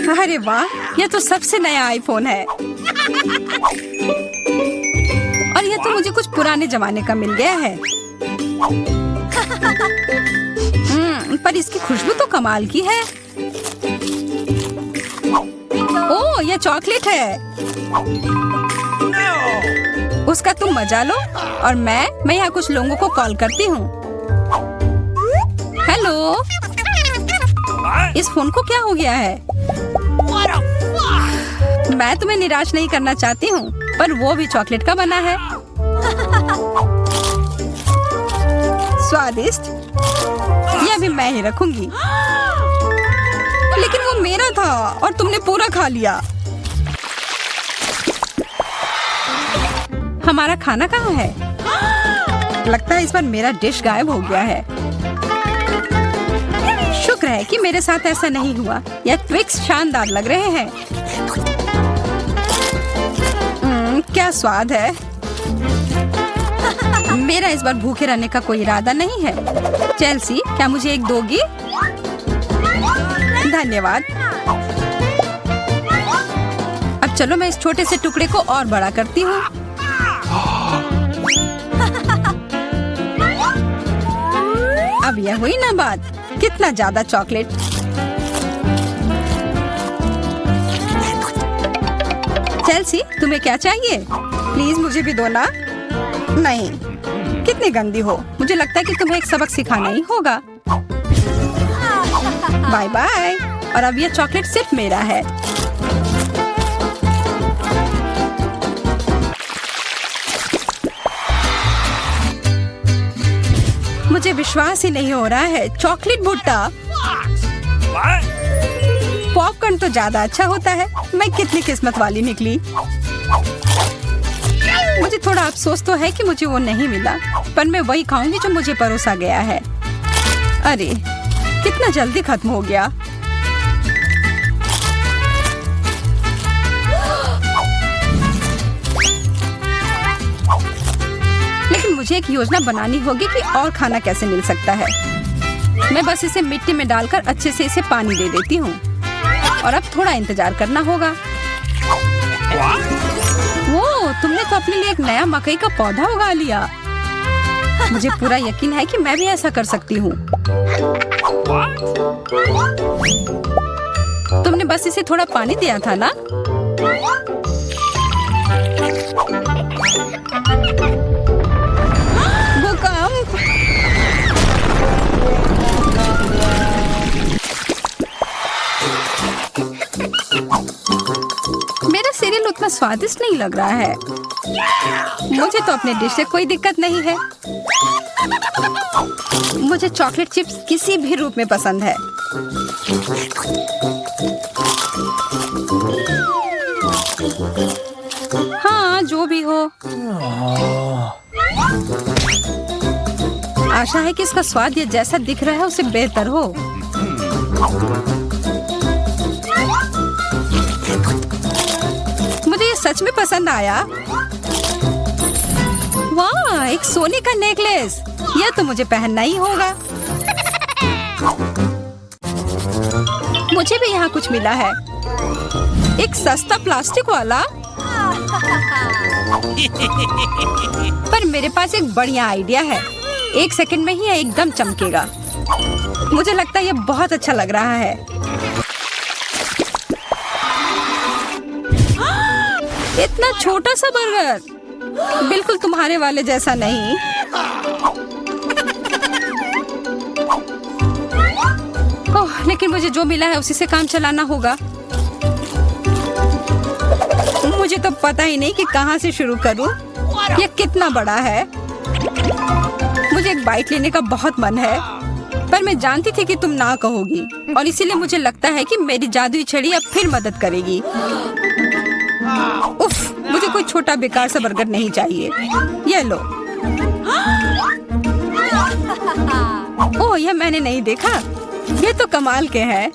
अरे वाह, यह तो सबसे नया आईफोन है। और यह तो मुझे कुछ पुराने जमाने का मिल गया है। पर इसकी खुशबू तो कमाल की है। ओह, यह चॉकलेट है। उसका तुम मजा लो और मैं यहाँ कुछ लोगों को कॉल करती हूँ। हेलो, इस फोन को क्या हो गया है? मैं तुम्हें निराश नहीं करना चाहती हूँ, पर वो भी चॉकलेट का बना है। स्वादिष्ट। यह भी मैं ही रखूंगी। लेकिन वो मेरा था और तुमने पूरा खा लिया। हमारा खाना कहाँ है? लगता है इस बार मेरा डिश गायब हो गया है। शुक्र है कि मेरे साथ ऐसा नहीं हुआ। यह ट्विक्स शानदार लग रहे हैं। क्या स्वाद है। मेरा इस बार भूखे रहने का कोई इरादा नहीं है। चेल्सी, क्या मुझे एक दोगी? धन्यवाद। अब चलो मैं इस छोटे से टुकड़े को और बड़ा करती हूँ। अब यह हुई ना बात। कितना ज्यादा चॉकलेट। चेल्सी, तुम्हें क्या चाहिए? प्लीज मुझे भी दो ना। नहीं, कितनी गंदी हो। मुझे लगता है कि तुम्हें एक सबक सिखाना ही होगा। Bye bye. और अब यह चॉकलेट सिर्फ मेरा है। मुझे विश्वास ही नहीं हो रहा है। चॉकलेट भुट्टा। पॉपकॉर्न तो ज्यादा अच्छा होता है। मैं कितनी किस्मत वाली निकली। मुझे थोड़ा अफसोस तो है कि मुझे वो नहीं मिला, पर मैं वही खाऊंगी जो मुझे परोसा गया है। अरे, कितना जल्दी खत्म हो गया। लेकिन मुझे एक योजना बनानी होगी कि और खाना कैसे मिल सकता है। मैं बस इसे मिट्टी में डालकर अच्छे से इसे पानी दे देती हूँ। और अब थोड़ा इंतजार करना होगा। वो, तुमने तो अपने लिए एक नया मकई का पौधा उगा लिया। मुझे पूरा यकीन है कि मैं भी ऐसा कर सकती हूँ। तुमने बस इसे थोड़ा पानी दिया था ना? भूकंप। मेरा सीरियल उतना स्वादिष्ट नहीं लग रहा है। मुझे तो अपने डिश से कोई दिक्कत नहीं है। मुझे चॉकलेट चिप्स किसी भी रूप में पसंद है। हाँ, जो भी हो। आशा है कि इसका स्वाद ये जैसा दिख रहा है उससे बेहतर हो। मुझे ये सच में पसंद आया। वाह, एक सोने का नेकलेस। यह तो मुझे पहनना ही होगा। मुझे भी यहाँ कुछ मिला है। एक सस्ता प्लास्टिक वाला। पर मेरे पास एक बढ़िया आइडिया है। 1 सेकंड में ही यह एकदम चमकेगा। मुझे लगता है यह बहुत अच्छा लग रहा है। इतना छोटा सा बर्गर, बिल्कुल तुम्हारे वाले जैसा नहीं। ओह, लेकिन मुझे जो मिला है उसी से काम चलाना होगा। मुझे तो पता ही नहीं कि कहाँ से शुरू करूं। यह कितना बड़ा है। मुझे एक बाइट लेने का बहुत मन है, पर मैं जानती थी कि तुम ना कहोगी, और इसीलिए मुझे लगता है कि मेरी जादुई छड़ी अब फिर मदद करेगी। उफ, मुझे कोई छोटा बेकार सा बर्गर नहीं चाहिए। ये लो। ओह, यह मैंने नहीं देखा। ये तो कमाल के हैं।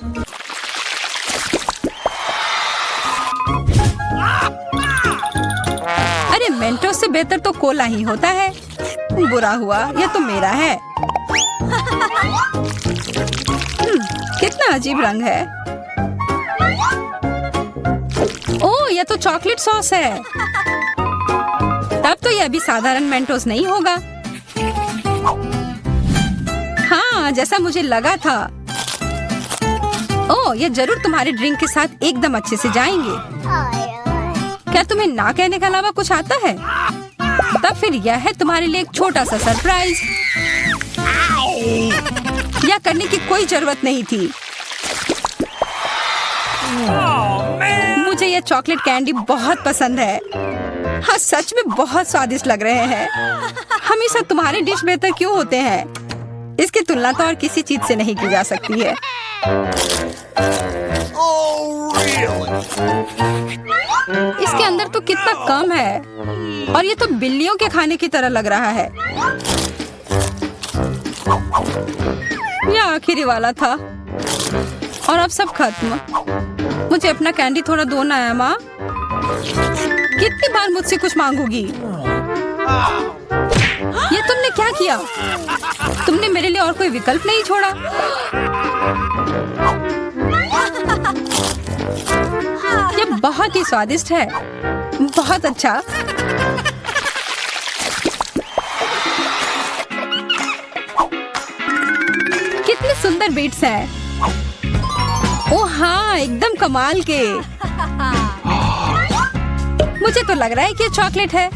अरे, मेंटोस से बेहतर तो कोला ही होता है। बुरा हुआ, यह तो मेरा है। कितना अजीब रंग है। ओह, यह तो चॉकलेट सॉस है। तब तो यह अभी साधारण मेंटोस नहीं होगा। हाँ, जैसा मुझे लगा था। ओह, ये जरूर तुम्हारे ड्रिंक के साथ एकदम अच्छे से जाएंगे। क्या तुम्हें ना कहने के अलावा कुछ आता है? तब फिर यह है तुम्हारे लिए एक छोटा सा सरप्राइज। यह करने की कोई जरूरत नहीं थी। मुझे यह चॉकलेट कैंडी बहुत पसंद है। हाँ, सच में बहुत स्वादिष्ट लग रहे हैं। हमेशा तुम्हारे डिश बेहतर क्यों होते हैं? इसकी तुलना तो और किसी चीज से नहीं की जा सकती है। इसके अंदर तो कितना कम है, और ये तो बिल्लियों के खाने की तरह लग रहा है। यह आखिरी वाला था, और अब सब खत्म। मुझे अपना कैंडी थोड़ा दो ना है माँ। कितनी बार मुझसे कुछ मांगोगी? ये तुमने क्या किया? तुमने मेरे लिए और कोई विकल्प नहीं छोड़ा। ये बहुत ही स्वादिष्ट है। बहुत अच्छा। कितने सुंदर बीट्स हैं। ओह हाँ, एकदम कमाल के। मुझे तो लग रहा है कि ये चॉकलेट है।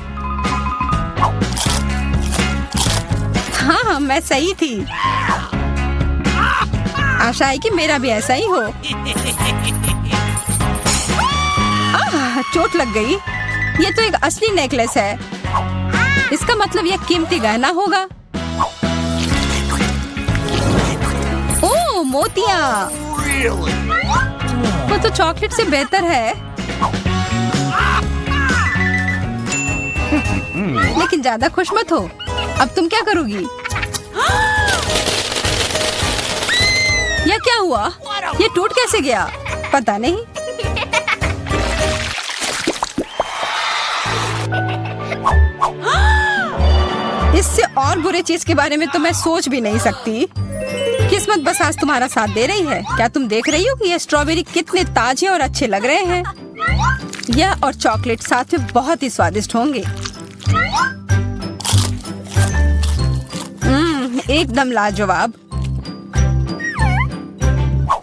हाँ, मैं सही थी। आशा है कि मेरा भी ऐसा ही हो। चोट लग गई। ये तो एक असली नेकलेस है। इसका मतलब यह कीमती गहना होगा। ओह, मोतियाँ। वो तो चॉकलेट से बेहतर है। लेकिन ज्यादा खुश मत हो। अब तुम क्या करोगी? यह क्या हुआ? ये टूट कैसे गया? पता नहीं। इससे और बुरे चीज के बारे में तो मैं सोच भी नहीं सकती। किस्मत बस आज तुम्हारा साथ दे रही है। क्या तुम देख रही हो कि ये स्ट्रॉबेरी कितने ताजे और अच्छे लग रहे हैं? यह और चॉकलेट साथ में बहुत ही स्वादिष्ट होंगे। एकदम लाजवाब।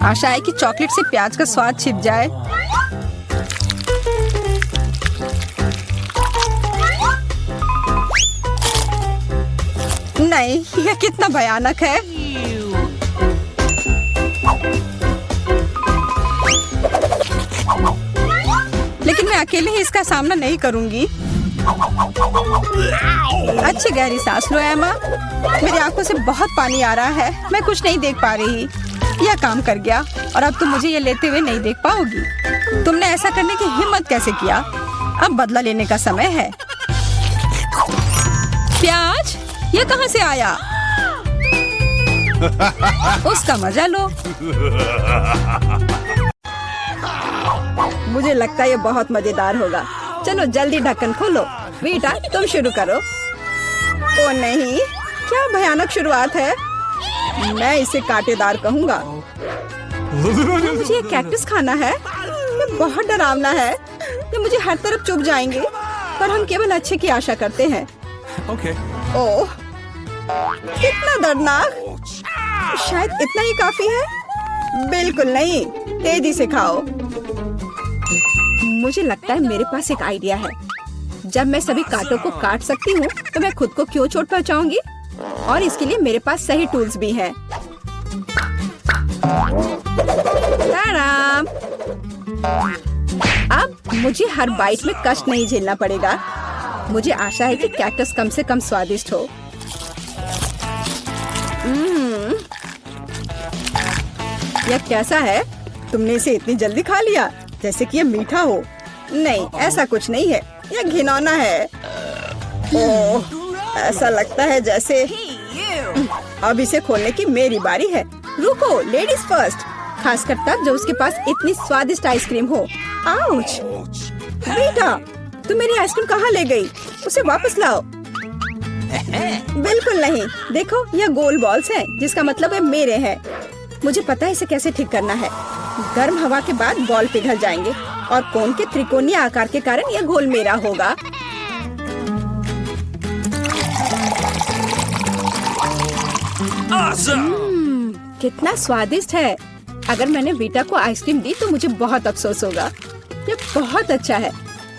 आशा है कि चॉकलेट से प्याज का स्वाद छिप जाए। नहीं, यह कितना भयानक है। लेकिन मैं अकेले ही इसका सामना नहीं करूंगी। अच्छी गहरी सांस लो एमा। मेरी आंखों से बहुत पानी आ रहा है। मैं कुछ नहीं देख पा रही। यह काम कर गया, और अब तुम मुझे ये लेते हुए नहीं देख पाओगी। तुमने ऐसा करने की हिम्मत कैसे किया? अब बदला लेने का समय है। प्याज, ये कहाँ से आया? उसका मजा लो। मुझे लगता है ये बहुत मजेदार होगा। चलो जल्दी ढक्कन खोलो। बेटा, तुम शुरू करो। ओ नहीं, क्या भयानक शुरुआत है। मैं इसे कांटेदार कहूँगा। मुझे ये कैक्टस खाना है। ये बहुत डरावना है। ये मुझे हर तरफ चुभ जाएंगे, पर हम केवल अच्छे की आशा करते हैं। ओह, कितना दर्दनाक। शायद इतना ही काफी है। बिल्कुल नहीं, तेजी से खाओ। मुझे लगता है मेरे पास एक आइडिया है। जब मैं सभी कांटों को काट सकती हूँ, तो मैं खुद को क्यों चोट पहुँचाऊंगी? और इसके लिए मेरे पास सही टूल्स भी हैं। ताराम! अब मुझे हर बाइट में कष्ट नहीं झेलना पड़ेगा। मुझे आशा है कि कैक्टस कम से कम स्वादिष्ट हो। यह कैसा है? तुमने इसे इतनी जल्दी खा लिया, जैसे कि यह मीठा हो। नहीं, ऐसा कुछ नहीं है। यह घिनौना है। ओह, ऐसा लगता है जैसे। अब इसे खोलने की मेरी बारी है। रुको, लेडीज फर्स्ट। खासकर तब जब उसके पास इतनी स्वादिष्ट आइसक्रीम हो। आउच! बेटा, तुम मेरी आइसक्रीम कहाँ ले गई? उसे वापस लाओ। बिल्कुल नहीं। देखो, यह गोल बॉल्स हैं, जिसका मतलब है मेरे हैं। मुझे पता है इसे कैसे ठीक करना है। गर्म हवा के बाद बॉल पिघल जाएंगे, और कोन के त्रिकोणीय आकार के कारण यह घोल मेरा होगा। कितना स्वादिष्ट है। अगर मैंने बीटा को आइसक्रीम दी तो मुझे बहुत अफसोस होगा। ये बहुत अच्छा है।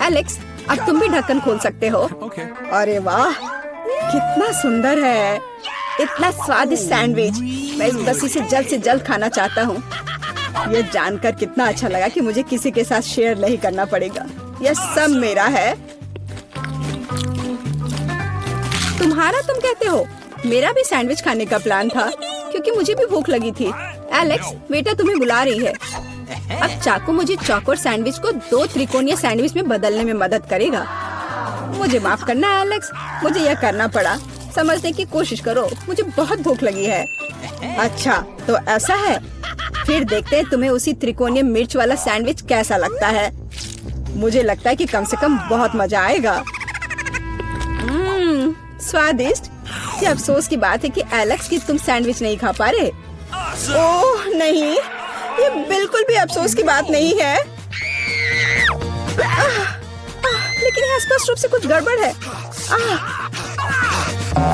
एलेक्स, अब तुम भी ढक्कन खोल सकते हो। अरे वाह, कितना सुंदर है। इतना स्वादिष्ट सैंडविच। मैं बस इसे जल्द से जल्द खाना चाहता हूँ। ये जानकर कितना अच्छा लगा कि मुझे किसी के साथ शेयर नहीं करना पड़ेगा। यह सब मेरा है। तुम्हारा तुम कहते हो? मेरा भी सैंडविच खाने का प्लान था क्योंकि मुझे भी भूख लगी थी। एलेक्स, बेटा तुम्हें बुला रही है। अब चाकू मुझे चौकोर सैंडविच को 2 त्रिकोणीय सैंडविच में बदलने में मदद करेगा। मुझे माफ करना एलेक्स, मुझे यह करना पड़ा। समझने की कोशिश करो, मुझे बहुत भूख लगी है। अच्छा, तो ऐसा है। फिर देखते हैं तुम्हें उसी त्रिकोणीय मिर्च वाला सैंडविच कैसा लगता है। मुझे लगता है कि कम से कम बहुत मजा आएगा। स्वादिष्ट। ये अफसोस की बात है कि एलेक्स की तुम सैंडविच नहीं खा पा रहे। ओह नहीं, ये बिल्कुल भी अफसोस की बात नहीं है। लेकिन यहाँ स्पष्ट रूप से कुछ गड़बड़ है।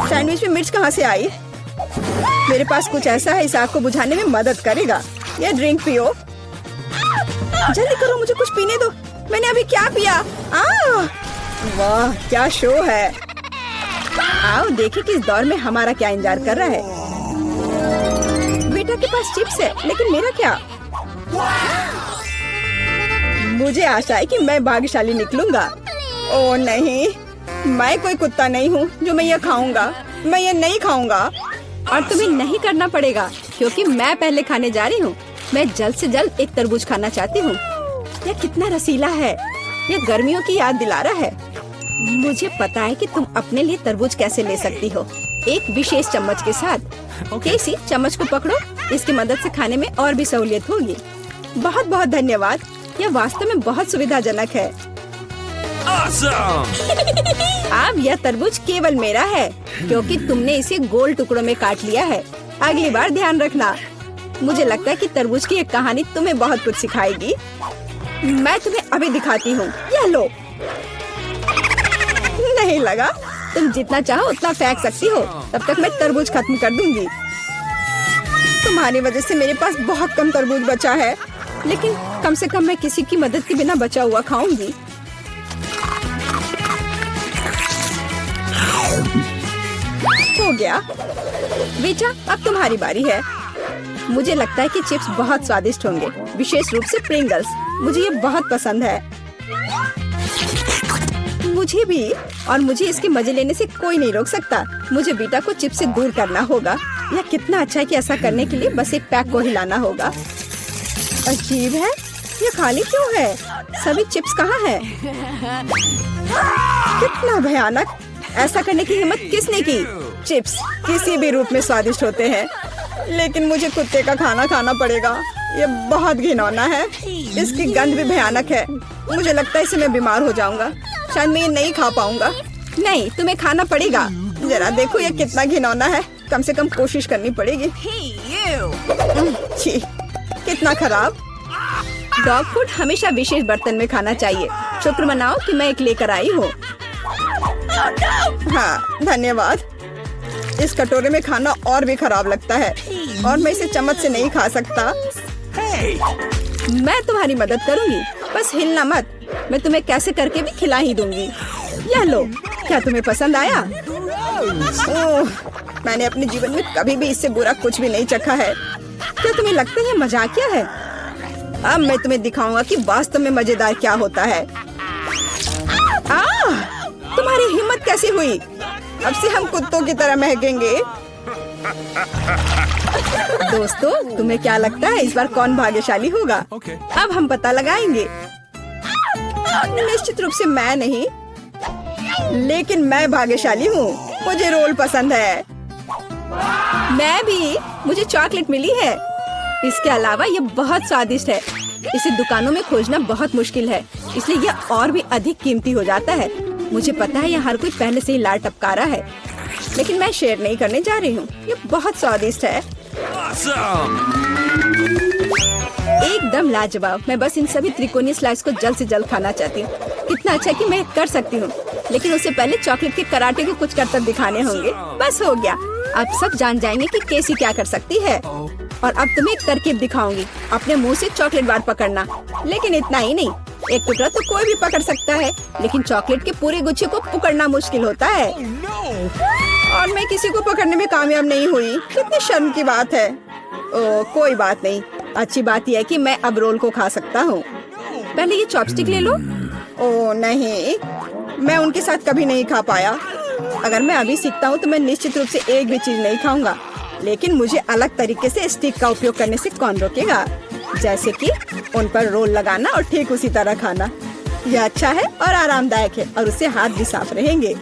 सैंडविच में मिर्च कहाँ से आई? मेरे पास कुछ ऐसा है, इस आग को बुझाने में मदद करेगा। ये ड्रिंक पियो। जल्दी करो, मुझे कुछ पीने दो। मैंने अभी क्या पिया? वाह, क्या शो है। आओ देखें कि इस दौर में हमारा क्या इंतजार कर रहा है। बेटा के पास चिप्स है, लेकिन मेरा क्या? मुझे आशा है कि मैं भाग्यशाली निकलूंगा। ओह नहीं, मैं कोई कुत्ता नहीं हूँ जो मैं ये खाऊंगा। मैं ये नहीं खाऊंगा। और तुम्हें नहीं करना पड़ेगा क्योंकि मैं पहले खाने जा रही हूँ। मैं जल्द से जल्द एक तरबूज खाना चाहती हूँ। यह कितना रसीला है। यह गर्मियों की याद दिला रहा है। मुझे पता है कि तुम अपने लिए तरबूज कैसे ले सकती हो, एक विशेष चम्मच के साथ। केसी, चम्मच को पकड़ो। इसकी मदद से खाने में और भी सहूलियत होगी। बहुत बहुत धन्यवाद। यह वास्तव में बहुत सुविधाजनक है। अब यह तरबूज केवल मेरा है क्योंकि तुमने इसे गोल टुकड़ों में काट लिया है। अगली बार ध्यान रखना। मुझे लगता है कि तरबूज की एक कहानी तुम्हें बहुत कुछ सिखाएगी। मैं तुम्हें अभी दिखाती हूँ। यह लो। नहीं लगा? तुम जितना चाहो उतना फेंक सकती हो। तब तक मैं तरबूज खत्म कर दूंगी। तुम्हारी वजह से मेरे पास बहुत कम तरबूज बचा है, लेकिन कम से कम मैं किसी की मदद के बिना बचा हुआ खाऊंगी। हो गया। बेटा, अब तुम्हारी बारी है। मुझे लगता है कि चिप्स बहुत स्वादिष्ट होंगे, विशेष रूप से प्रिंगल्स। मुझे ये बहुत पसंद है। मुझे भी। और मुझे इसके मजे लेने से कोई नहीं रोक सकता। मुझे बीटा को चिप्स से दूर करना होगा। यह कितना अच्छा है कि ऐसा करने के लिए बस एक पैक को हिलाना होगा। अजीब है, ये खाली क्यों है? सभी चिप्स कहाँ है? कितना भयानक। ऐसा करने की हिम्मत किसने की? चिप्स किसी भी रूप में स्वादिष्ट होते हैं, लेकिन मुझे कुत्ते का खाना खाना पड़ेगा। ये बहुत घिनौना है। इसकी गंध भी भयानक है। मुझे लगता है इससे मैं बीमार हो जाऊंगा। शायद मैं ये नहीं खा पाऊंगा। नहीं, तुम्हें खाना पड़ेगा। जरा देखो ये कितना घिनौना है। कम से कम कोशिश करनी पड़ेगी। छी, कितना खराब। डॉग फूड हमेशा विशेष बर्तन में खाना चाहिए। शुक्र मनाओ कि मैं एक लेकर आई हूँ। हाँ, धन्यवाद। इस कटोरे में खाना और भी खराब लगता है और मैं इसे चम्मच से नहीं खा सकता। मैं तुम्हारी मदद करूंगी, बस हिलना मत। मैं तुम्हें कैसे करके भी खिला ही दूंगी। यह लो। क्या तुम्हें पसंद आया? ओह, मैंने अपने जीवन में कभी भी इससे बुरा कुछ भी नहीं चखा है। क्या तुम्हें लगता है ये मजाकिया है? अब मैं तुम्हें दिखाऊंगा कि वास्तव में मजेदार क्या होता है। तुम्हारी हिम्मत कैसी हुई? अब से हम कुत्तों की तरह महकेंगे। दोस्तों, तुम्हें क्या लगता है इस बार कौन भाग्यशाली होगा? अब हम पता लगाएंगे। निश्चित रूप से मैं नहीं, लेकिन मैं भाग्यशाली हूँ। मुझे रोल पसंद है। मैं भी। मुझे चॉकलेट मिली है। इसके अलावा ये बहुत स्वादिष्ट है। इसे दुकानों में खोजना बहुत मुश्किल है, इसलिए यह और भी अधिक कीमती हो जाता है। मुझे पता है यह हर कोई पहले से ही लार टपका रहा है, लेकिन मैं शेयर नहीं करने जा रही हूँ। ये बहुत स्वादिष्ट है। एकदम लाजवाब। मैं बस इन सभी त्रिकोणीय स्लाइस को जल्द से जल्द खाना चाहती हूँ। कितना अच्छा है कि मैं कर सकती हूँ, लेकिन उससे पहले चॉकलेट के कराटे के कुछ करतब दिखाने होंगे। बस हो गया, अब सब जान जाएंगे कि केसी क्या कर सकती है। और अब तुम्हें एक तरकीब दिखाऊंगी। अपने मुंह से चॉकलेट बार पकड़ना, लेकिन इतना ही नहीं, एक टुकड़ा तो कोई भी पकड़ सकता है, लेकिन चॉकलेट के पूरे गुच्छे को पकड़ना मुश्किल होता है। और मैं किसी को पकड़ने में कामयाब नहीं हुई। कितनी शर्म की बात है। ओ, कोई बात नहीं। अच्छी बात यह है कि मैं अब रोल को खा सकता हूँ। पहले ये चॉपस्टिक ले लो। ओ नहीं, मैं उनके साथ कभी नहीं खा पाया। अगर मैं अभी सीखता हूँ तो मैं निश्चित रूप से एक भी चीज नहीं खाऊंगा, लेकिन मुझे अलग तरीके से स्टिक का उपयोग करने से कौन रोकेगा। जैसे कि उन पर रोल लगाना और ठीक उसी तरह खाना। यह अच्छा है और आरामदायक है, और उससे हाथ भी साफ रहेंगे।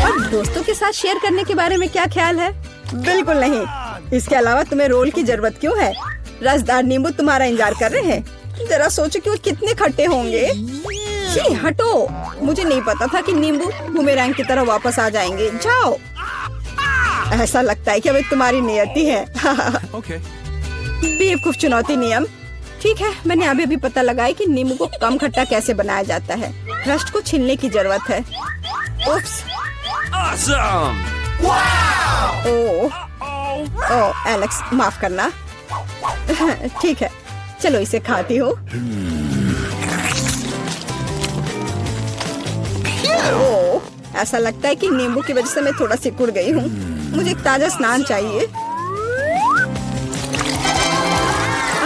और दोस्तों के साथ शेयर करने के बारे में क्या ख्याल है? बिल्कुल नहीं। इसके अलावा तुम्हें रोल की जरूरत क्यों है? रसदार नींबू तुम्हारा इंतजार कर रहे हैं। जरा सोचो कि वो कितने खट्टे होंगे। छी, हटो। मुझे नहीं पता था कि नींबू बूमेरैंग की तरह वापस आ जाएंगे। जाओ। ऐसा लगता है कि अब तुम्हारी नियति है। बेवकूफ चुनौती नियम। ठीक है, मैंने अभी भी पता लगाया कि नींबू को कम खट्टा कैसे बनाया जाता है। क्रस्ट को छीलने की जरूरत है। उप्स। ओह, एलेक्स माफ करना। ठीक है, चलो इसे खाती हूँ। ओह, ऐसा लगता है कि नींबू की वजह से मैं थोड़ा सिकुड़ गई हूँ। मुझे एक ताजा स्नान चाहिए।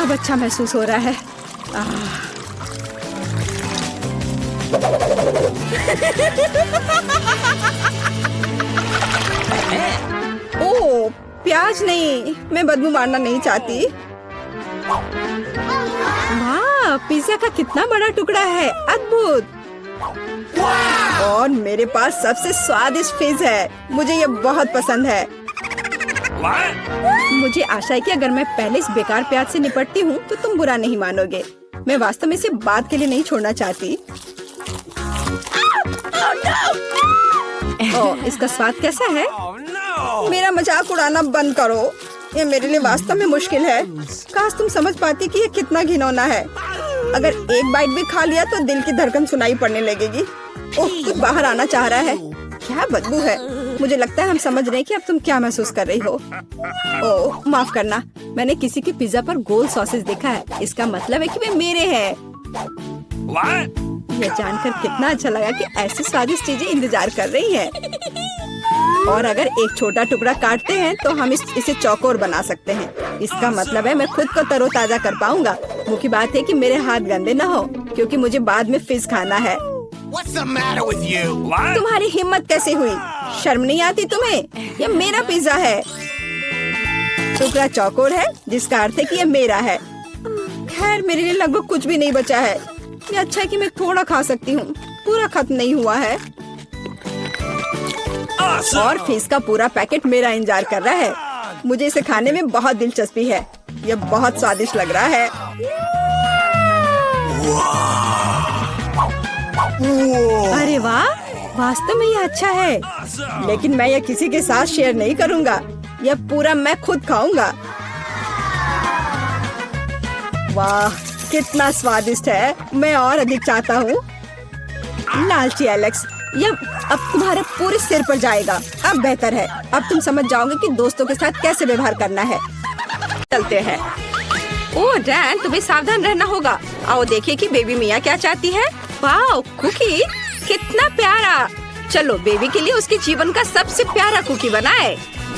अब अच्छा महसूस हो रहा है। ओह, प्याज नहीं, मैं बदबू मारना नहीं चाहती। वाह, पिज्जा का कितना बड़ा टुकड़ा है, अद्भुत। और मेरे पास सबसे स्वादिष्ट फिज है। मुझे ये बहुत पसंद है। मुझे आशा है कि अगर मैं पहले इस बेकार प्याज से निपटती हूँ तो तुम बुरा नहीं मानोगे। मैं वास्तव में इसे बात के लिए नहीं छोड़ना चाहती। ओह, इसका स्वाद कैसा है? मेरा मजाक उड़ाना बंद करो। ये मेरे लिए वास्तव में मुश्किल है। काश तुम समझ पाती कि ये कितना घिनौना है। अगर एक बाइट भी खा लिया तो दिल की धड़कन सुनाई पड़ने लगेगी। ओह, कुछ बाहर आना चाह रहा है। क्या बदबू है। मुझे लगता है हम समझ रहे हैं कि अब तुम क्या महसूस कर रही हो। ओह, माफ करना। मैंने किसी के पिज्जा पर गोल सॉसेज देखा है। इसका मतलब है कि वे मेरे हैं। यह जानकर कितना अच्छा लगा कि ऐसी स्वादिष्ट चीजें इंतजार कर रही हैं। और अगर एक छोटा टुकड़ा काटते हैं तो हम इसे चौकोर बना सकते हैं। इसका मतलब है मैं खुद को तरोताजा कर पाऊंगा। मुख्य बात है कि मेरे हाथ गंदे न हो, क्योंकि मुझे बाद में फिज खाना है। What's the matter with you? तुम्हारी हिम्मत कैसे हुई? शर्म नहीं आती तुम्हें? यह मेरा पिज्जा है। टुकड़ा चौकोर है, जिसका अर्थ है कि यह मेरा है। खैर, मेरे लिए लगभग कुछ भी नहीं बचा है। ये अच्छा है कि मैं थोड़ा खा सकती हूँ। पूरा खत्म नहीं हुआ है। और फिज का पूरा पैकेट मेरा इंतजार कर रहा है। मुझे इसे खाने में बहुत दिलचस्पी है। यह बहुत स्वादिष्ट लग रहा है। अरे वाह, वास्तव में यह अच्छा है, लेकिन मैं यह किसी के साथ शेयर नहीं करूंगा। यह पूरा मैं खुद खाऊंगा। वाह, कितना स्वादिष्ट है। मैं और अधिक चाहता हूँ। लालची एलेक्स, यह अब तुम्हारे पूरे सिर पर जाएगा। अब बेहतर है। अब तुम समझ जाओगे कि दोस्तों के साथ कैसे व्यवहार करना है। चलते हैं। ओह डैन, तुम्हें सावधान रहना होगा। आओ देखिए कि बेबी मिया क्या चाहती है। वाह, कुकी, कितना प्यारा। चलो बेबी के लिए उसके जीवन का सबसे प्यारा कुकी बनाए।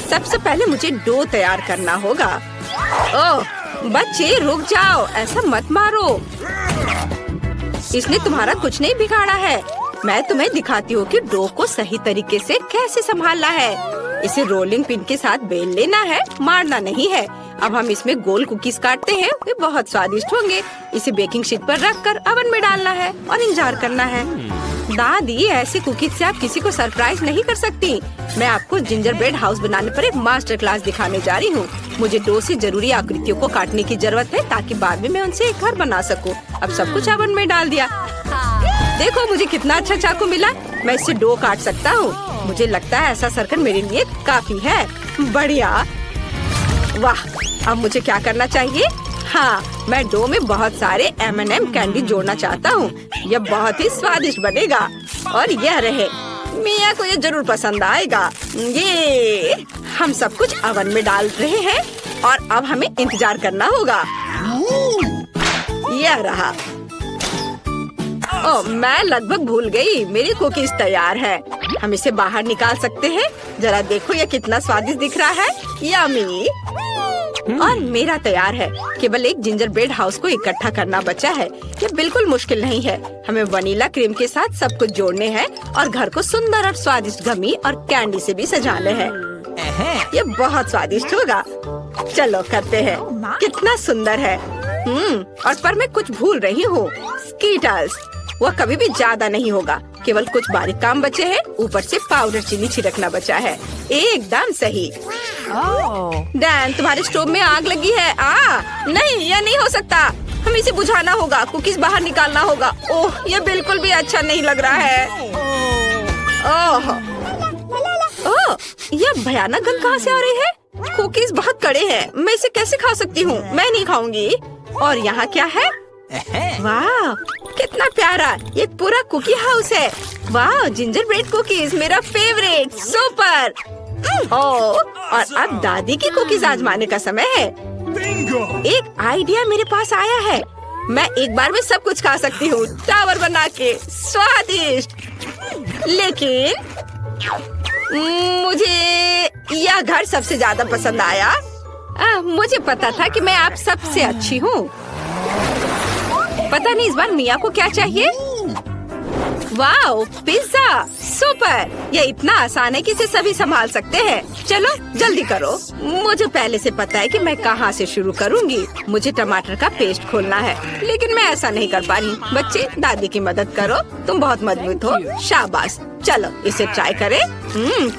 सबसे पहले मुझे डो तैयार करना होगा। ओह बच्चे, रुक जाओ, ऐसा मत मारो। इसने तुम्हारा कुछ नहीं बिगाड़ा है। मैं तुम्हें दिखाती हूँ कि डो को सही तरीके से कैसे संभालना है। इसे रोलिंग पिन के साथ बेल लेना है, मारना नहीं है। अब हम इसमें गोल कुकीज काटते हैं। वे बहुत स्वादिष्ट होंगे। इसे बेकिंग शीट पर रखकर ओवन में डालना है और इंतजार करना है। दादी, ऐसे कुकीज से आप किसी को सरप्राइज नहीं कर सकती। मैं आपको जिंजर ब्रेड हाउस बनाने पर एक मास्टर क्लास दिखाने जा रही हूँ। मुझे डो से जरूरी आकृतियों को काटने की जरूरत है, ताकि बाद में मैं उनसे एक घर बना सकूँ। अब सब कुछ ओवन में डाल दिया। देखो मुझे कितना अच्छा चाकू मिला। मैं इससे डो काट सकता हूँ। मुझे लगता है ऐसा सर्कल मेरे लिए काफी है। बढ़िया। वाह, अब मुझे क्या करना चाहिए? हाँ, मैं डो में बहुत सारे M&M कैंडी जोड़ना चाहता हूँ। यह बहुत ही स्वादिष्ट बनेगा और यह रहे, मिया को ये जरूर पसंद आएगा। ये हम सब कुछ ओवन में डाल रहे हैं और अब हमें इंतजार करना होगा। यह रहा। ओह, मैं लगभग भूल गई, मेरी कुकीज तैयार है। हम इसे बाहर निकाल सकते हैं। जरा देखो ये कितना स्वादिष्ट दिख रहा है। यम्मी। और मेरा तैयार है। केवल एक जिंजर ब्रेड हाउस को इकट्ठा करना बचा है। ये बिल्कुल मुश्किल नहीं है। हमें वनीला क्रीम के साथ सब कुछ जोड़ने हैं और घर को सुंदर और स्वादिष्ट गमी और कैंडी से भी सजाने हैं। ये बहुत स्वादिष्ट होगा। चलो करते हैं। कितना सुंदर है। और पर मैं कुछ भूल रही हूँ। स्कीटल्स, वह कभी भी ज्यादा नहीं होगा। केवल कुछ बारीक काम बचे हैं। ऊपर से पाउडर चीनी छिड़कना बचा है। एकदम सही। डैन, तुम्हारे स्टोव में आग लगी है। नहीं, यह नहीं हो सकता। हमें इसे बुझाना होगा। कुकीज बाहर निकालना होगा। ओह, यह बिल्कुल भी अच्छा नहीं लग रहा है। ओह, यह भयानक गंध कहाँ से आ रही है? कुकीज बहुत कड़े हैं। मैं इसे कैसे खा सकती हूँ? मैं नहीं खाऊंगी। और यहाँ क्या है? वाह, कितना प्यारा। ये पूरा कुकी हाउस है। वाह, जिंजर ब्रेड कुकीज मेरा फेवरेट। सुपर। और अब दादी की कुकीज आजमाने का समय है। एक आइडिया मेरे पास आया है। मैं एक बार में सब कुछ खा सकती हूँ, टावर बना के। स्वादिष्ट। लेकिन मुझे यह घर सबसे ज्यादा पसंद आया। मुझे पता था कि मैं आप सबसे अच्छी हूँ। पता नहीं इस बार मिया को क्या चाहिए। Wow, pizza. सुपर। यह इतना आसान है कि इसे सभी संभाल सकते हैं। चलो जल्दी करो। मुझे पहले से पता है कि मैं कहाँ से शुरू करूँगी। मुझे टमाटर का पेस्ट खोलना है, लेकिन मैं ऐसा नहीं कर पा रही। बच्चे, दादी की मदद करो। तुम बहुत मजबूत हो। शाबाश। चलो इसे ट्राई करें।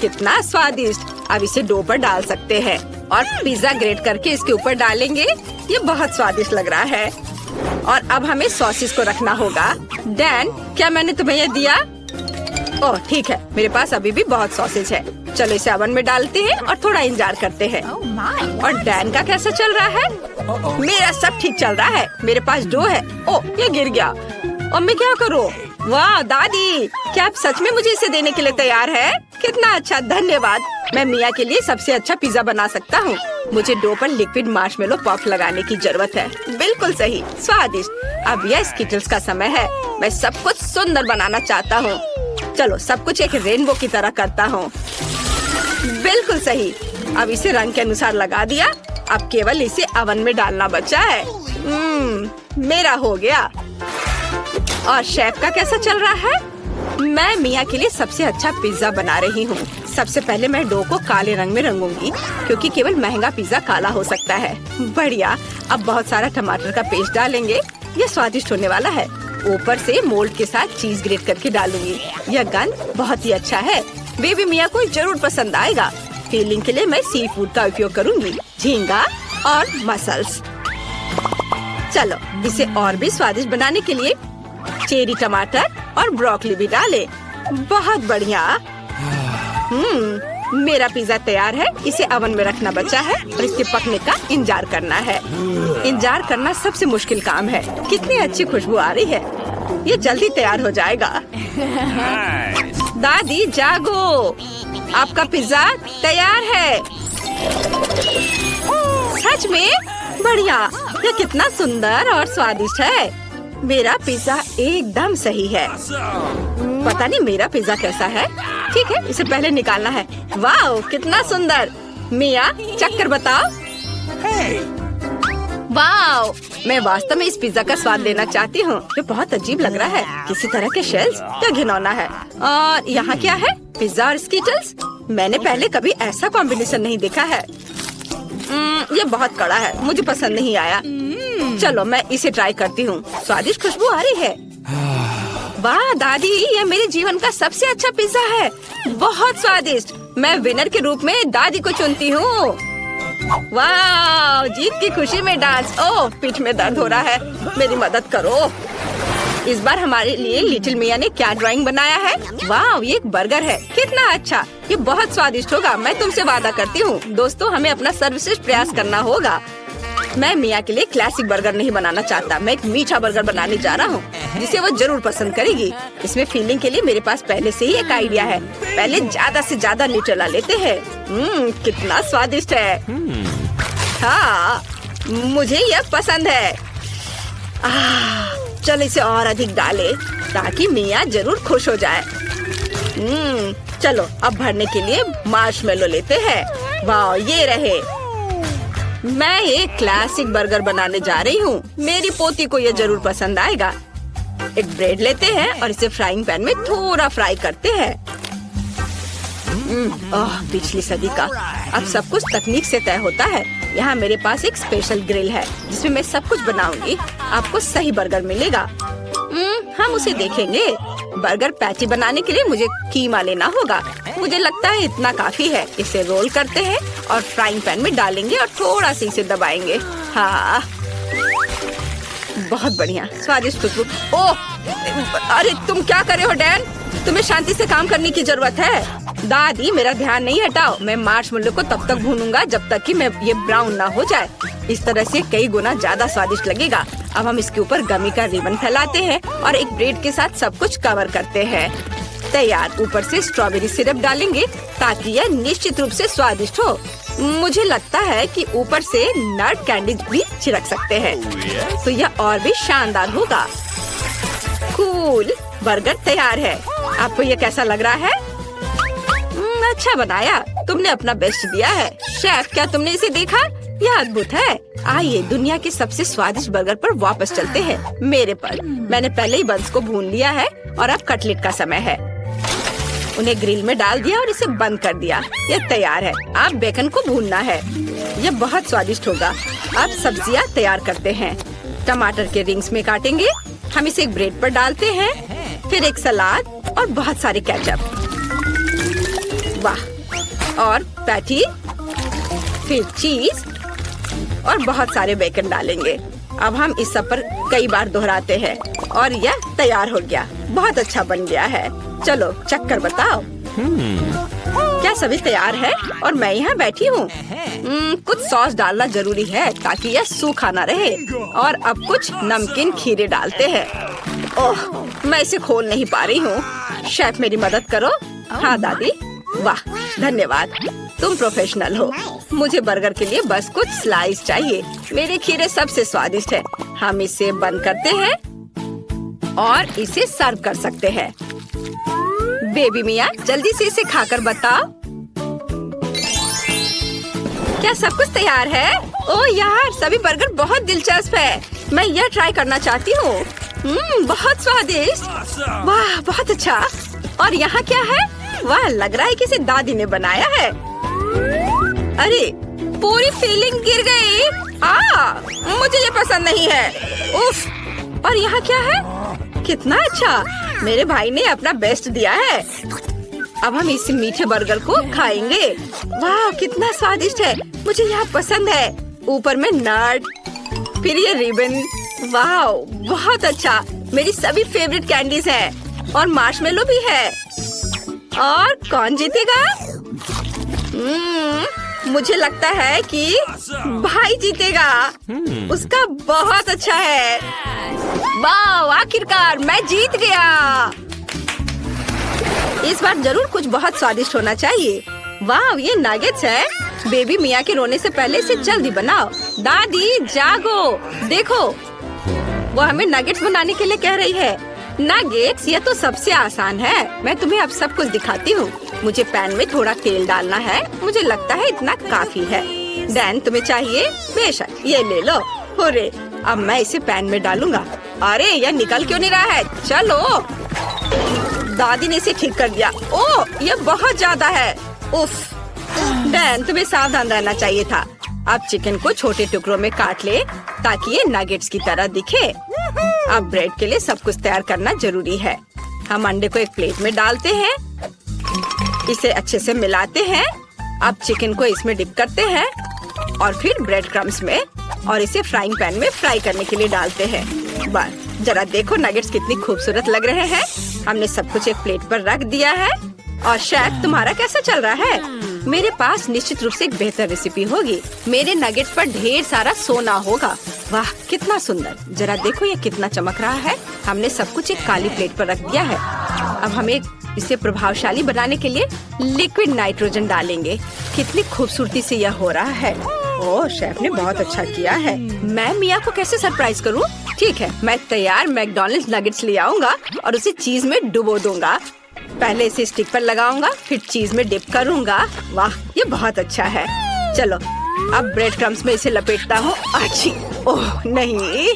कितना स्वादिष्ट। अब इसे डो पर डाल सकते हैं और पिज्जा ग्रेट करके इसके ऊपर डालेंगे। ये बहुत स्वादिष्ट लग रहा है। और अब हमें सॉसेस को रखना होगा। डैन, क्या मैंने तुम्हें ये दिया? ओह ठीक है, मेरे पास अभी भी बहुत सॉसेज है। चलो इसे ओवन में डालते हैं और थोड़ा इंतजार करते हैं। और डैन का कैसा चल रहा है? मेरा सब ठीक चल रहा है। मेरे पास डो है। ओह, ये गिर गया। और मैं क्या करूँ? वाह दादी, क्या आप सच में मुझे इसे देने के लिए तैयार है? कितना अच्छा, धन्यवाद। मैं मिया के लिए सबसे अच्छा पिज्जा बना सकता हूँ। मुझे डो पर लिक्विड मार्शमेलो पफ लगाने की जरूरत है। बिल्कुल सही, स्वादिष्ट। अब यह स्कीटल्स का समय है। मैं सब कुछ सुंदर बनाना चाहता हूँ। चलो सब कुछ एक रेनबो की तरह करता हूँ। बिल्कुल सही। अब इसे रंग के अनुसार लगा दिया। अब केवल इसे ओवन में डालना बचा है। मेरा हो गया। और शेफ का कैसा चल रहा है? मैं मिया के लिए सबसे अच्छा पिज्जा बना रही हूँ। सबसे पहले मैं डो को काले रंग में रंगूंगी, क्योंकि केवल महंगा पिज्जा काला हो सकता है। बढ़िया। अब बहुत सारा टमाटर का पेस्ट डालेंगे। यह स्वादिष्ट होने वाला है। ऊपर से मोल्ड के साथ चीज ग्रेट करके डालूंगी। यह गंध बहुत ही अच्छा है। बेबी मिया को जरूर पसंद आएगा। फीलिंग के लिए मैं सी फूड का उपयोग करूंगी, झींगा और मसल्स। चलो इसे और भी स्वादिष्ट बनाने के लिए चेरी टमाटर और ब्रोकली भी डालें। बहुत बढ़िया। मेरा पिज्जा तैयार है। इसे ओवन में रखना बचा है और इसके पकने का इंतजार करना है। इंतजार करना सबसे मुश्किल काम है। कितनी अच्छी खुशबू आ रही है। ये जल्दी तैयार हो जाएगा। दादी जागो, आपका पिज्जा तैयार है। सच में? बढ़िया। ये कितना सुंदर और स्वादिष्ट है। मेरा पिज्जा एकदम सही है। पता नहीं मेरा पिज्जा कैसा है। ठीक है, इसे पहले निकालना है। वाह, कितना सुंदर। मिया, चक्कर बताओ। वाह, मैं वास्तव में इस पिज्जा का स्वाद लेना चाहती हूँ। ये बहुत अजीब लग रहा है। किसी तरह के शेल्स, क्या घिनौना है। और यहाँ क्या है? पिज्जा और स्कीटल्स। मैंने पहले कभी ऐसा कॉम्बिनेशन नहीं देखा है। ये बहुत कड़ा है, मुझे पसंद नहीं आया। चलो मैं इसे ट्राई करती हूँ। स्वादिष्ट खुशबू आ रही है। वाह दादी, ये मेरे जीवन का सबसे अच्छा पिज्जा है। बहुत स्वादिष्ट। मैं विनर के रूप में दादी को चुनती हूँ। वाह, जीत की खुशी में डांस। ओह, पीठ में दर्द हो रहा है। मेरी मदद करो। इस बार हमारे लिए लिटिल मिया ने क्या ड्राइंग बनाया है? वाह, ये एक बर्गर है। कितना अच्छा, ये बहुत स्वादिष्ट होगा। मैं तुमसे वादा करती हूँ। दोस्तों, हमें अपना सर्वश्रेष्ठ प्रयास करना होगा। मैं मिया के लिए क्लासिक बर्गर नहीं बनाना चाहता। मैं एक मीठा बर्गर बनाने जा रहा हूँ जिसे वो जरूर पसंद करेगी। इसमें फीलिंग के लिए मेरे पास पहले से ही एक आइडिया है। पहले ज्यादा से ज्यादा न्यूटेला लेते हैं। कितना स्वादिष्ट है। हाँ, मुझे यह पसंद है। चल इसे और अधिक डाले ताकि मिया जरूर खुश हो जाए। चलो अब भरने के लिए मार्शमेलो लेते हैं। वाह, ये रहे। मैं एक क्लासिक बर्गर बनाने जा रही हूँ। मेरी पोती को यह जरूर पसंद आएगा। एक ब्रेड लेते हैं और इसे फ्राइंग पैन में थोड़ा फ्राई करते हैं। पिछली सदी का। अब सब कुछ तकनीक से तय होता है। यहाँ मेरे पास एक स्पेशल ग्रिल है जिसमें मैं सब कुछ बनाऊंगी। आपको सही बर्गर मिलेगा। हम उसे देखेंगे। बर्गर पैटी बनाने के लिए मुझे कीमा लेना होगा। मुझे लगता है इतना काफी है। इसे रोल करते हैं और फ्राइंग पैन में डालेंगे और थोड़ा सा इसे दबाएंगे। हाँ, बहुत बढ़िया, स्वादिष्ट खुशबू। ओह, अरे तुम क्या कर रहे हो डैन? तुम्हें शांति से काम करने की जरूरत है। दादी, मेरा ध्यान नहीं हटाओ। मैं मार्शमेलो को तब तक भूनूंगा जब तक कि ये ब्राउन ना हो जाए। इस तरह से कई गुना ज्यादा स्वादिष्ट लगेगा। अब हम इसके ऊपर गमी का रिबन फैलाते हैं और एक ब्रेड के साथ सब कुछ कवर करते हैं। तैयार। ऊपर से स्ट्रॉबेरी सिरप डालेंगे ताकि यह निश्चित रूप से स्वादिष्ट हो। मुझे लगता है कि ऊपर से नट कैंडी भी छिड़क सकते हैं तो यह और भी शानदार होगा। कूल, बर्गर तैयार है। आपको यह कैसा लग रहा है? अच्छा बनाया। तुमने अपना बेस्ट दिया है। शेफ, क्या तुमने इसे देखा? यह अद्भुत है। आइए दुनिया के सबसे स्वादिष्ट बर्गर पर वापस चलते हैं। मेरे पर। मैंने पहले ही बंस को भून लिया है और अब कटलेट का समय है। उन्हें ग्रिल में डाल दिया और इसे बंद कर दिया। यह तैयार है। अब बेकन को भूनना है। यह बहुत स्वादिष्ट होगा। अब सब्जियां तैयार करते हैं। टमाटर के रिंग्स में काटेंगे। हम इसे एक ब्रेड पर डालते हैं, फिर एक सलाद और बहुत सारे केचप। वाह, और पैटी, फिर चीज और बहुत सारे बेकन डालेंगे। अब हम इस सब पर कई बार दोहराते हैं और यह तैयार हो गया। बहुत अच्छा बन गया है। चलो चख कर बताओ। क्या सभी तैयार है? और मैं यहाँ बैठी हूँ। कुछ सॉस डालना जरूरी है ताकि यह सूखा न रहे। और अब कुछ नमकीन खीरे डालते हैं। ओह, मैं इसे खोल नहीं पा रही हूँ। शेफ, मेरी मदद करो। हाँ दादी। वाह, धन्यवाद। तुम प्रोफेशनल हो। मुझे बर्गर के लिए बस कुछ स्लाइस चाहिए। मेरे खीरे सबसे स्वादिष्ट है। हम इसे बंद करते हैं और इसे सर्व कर सकते हैं। बेबी मिया, जल्दी से इसे खाकर बताओ। क्या सब कुछ तैयार है? ओह यार, सभी बर्गर बहुत दिलचस्प है। मैं यह ट्राई करना चाहती हूँ। बहुत स्वादिष्ट। वाह, बहुत अच्छा। और यहाँ क्या है? वाह, लग रहा है कि इसे दादी ने बनाया है। अरे, पूरी फीलिंग गिर गई। मुझे ये पसंद नहीं है। उफ। और यहाँ क्या है? कितना अच्छा, मेरे भाई ने अपना बेस्ट दिया है। अब हम इस मीठे बर्गर को खाएंगे। वाह, कितना स्वादिष्ट है। मुझे यह पसंद है। ऊपर में नट, फिर ये रिबन। वाह, बहुत अच्छा। मेरी सभी फेवरेट कैंडीज हैं और मार्शमेलो भी है। और कौन जीतेगा? मुझे लगता है कि भाई जीतेगा। उसका बहुत अच्छा है। वाह, आखिरकार मैं जीत गया। इस बार जरूर कुछ बहुत स्वादिष्ट होना चाहिए। वाह, ये नगेट्स है। बेबी मिया के रोने से पहले इसे जल्दी बनाओ। दादी जागो, देखो वो हमें नगेट्स बनाने के लिए कह रही है। नगेट्स, ये तो सबसे आसान है। मैं तुम्हें अब सब कुछ दिखाती हूँ। मुझे पैन में थोड़ा तेल डालना है। मुझे लगता है इतना काफी है। डैन, तुम्हें चाहिए? बेशक, ये ले लो। हुर्रे, अब मैं इसे पैन में डालूंगा। अरे, यह निकल क्यों नहीं रहा है? चलो। दादी ने इसे ठीक कर दिया। ओह, यह बहुत ज्यादा है। उफ। डैन, तुम्हें सावधान रहना चाहिए था। अब चिकन को छोटे टुकड़ों में काट ले ताकि ये नगेट्स की तरह दिखे। अब ब्रेड के लिए सब कुछ तैयार करना जरूरी है। हम अंडे को एक प्लेट में डालते हैं, इसे अच्छे से मिलाते हैं। अब चिकन को इसमें डिप करते हैं और फिर ब्रेड क्रम्स में और इसे फ्राइंग पैन में फ्राई करने के लिए डालते हैं। बस जरा देखो नगेट्स कितनी खूबसूरत लग रहे हैं। हमने सब कुछ एक प्लेट पर रख दिया है। और शेफ तुम्हारा कैसा चल रहा है? मेरे पास निश्चित रूप से एक बेहतर रेसिपी होगी। मेरे नगेट्स पर ढेर सारा सोना होगा। वाह कितना सुंदर, जरा देखो ये कितना चमक रहा है। हमने सब कुछ एक काली प्लेट पर रख दिया है। अब हमें इसे प्रभावशाली बनाने के लिए लिक्विड नाइट्रोजन डालेंगे। कितनी खूबसूरती से यह हो रहा है। ओह शेफ ने बहुत अच्छा किया है। मैं मिया को कैसे सरप्राइज करूं? ठीक है, मैं तैयार मैकडॉनल्ड्स नगेट्स ले आऊंगा और उसे चीज में डुबो दूंगा। पहले इसे स्टिक पर लगाऊंगा, फिर चीज में डिप करूंगा। वाह ये बहुत अच्छा है। चलो अब ब्रेड क्रम्स में इसे लपेटता हूँ। अच्छी, ओह नहीं,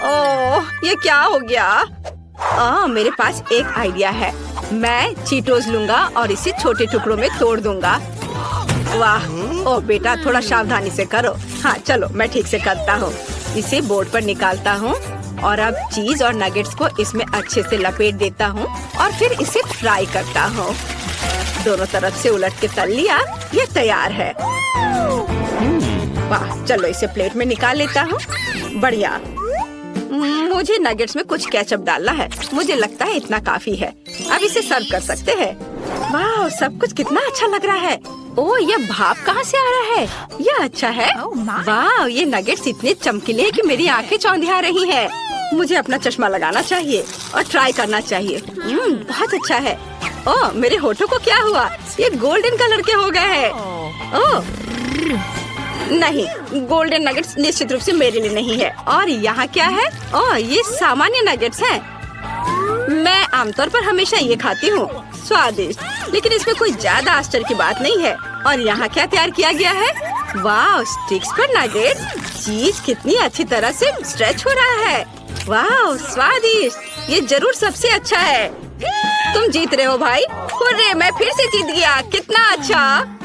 ओह ये क्या हो गया? मेरे पास एक आइडिया है। मैं चीटोस लूंगा और इसे छोटे टुकड़ों में तोड़ दूंगा। वाह, ओह बेटा थोड़ा सावधानी से करो। हाँ चलो मैं ठीक से करता हूँ। इसे बोर्ड पर निकालता हूँ और अब चीज और नगेट्स को इसमें अच्छे से लपेट देता हूँ और फिर इसे फ्राई करता हूँ। दोनों तरफ से उलट के तल लिया, ये तैयार है। वाह, चलो इसे प्लेट में निकाल लेता हूँ। बढ़िया। मुझे नगेट्स में कुछ केचप डालना है। मुझे लगता है इतना काफी है। अब इसे सर्व कर सकते हैं। वाह, सब कुछ कितना अच्छा लग रहा है। ओह, ये भाप कहाँ से आ रहा है? यह अच्छा है। वाह, ये नगेट्स इतने चमकीले हैं कि मेरी आंखें चौंधिया रही हैं। मुझे अपना चश्मा लगाना चाहिए और ट्राई करना चाहिए। बहुत अच्छा है। ओह, मेरे होठों को क्या हुआ? ये गोल्डन कलर के हो गए हैं। ओह नहीं, गोल्डन नगेट्स निश्चित रूप से मेरे लिए नहीं है। और यहाँ क्या है? ओह, ये सामान्य नगेट्स हैं। मैं आमतौर पर हमेशा ये खाती हूँ, स्वादिष्ट, लेकिन इसमें कोई ज्यादा आश्चर्य की बात नहीं है। और यहाँ क्या तैयार किया गया है? वाह, स्टिक्स पर नगेट्स। चीज कितनी अच्छी तरह से स्ट्रेच हो रहा है। वाह स्वादिष्ट, ये जरूर सबसे अच्छा है। तुम जीत रहे हो भाई। हुर्रे, मैं फिर से जीत गया। कितना अच्छा।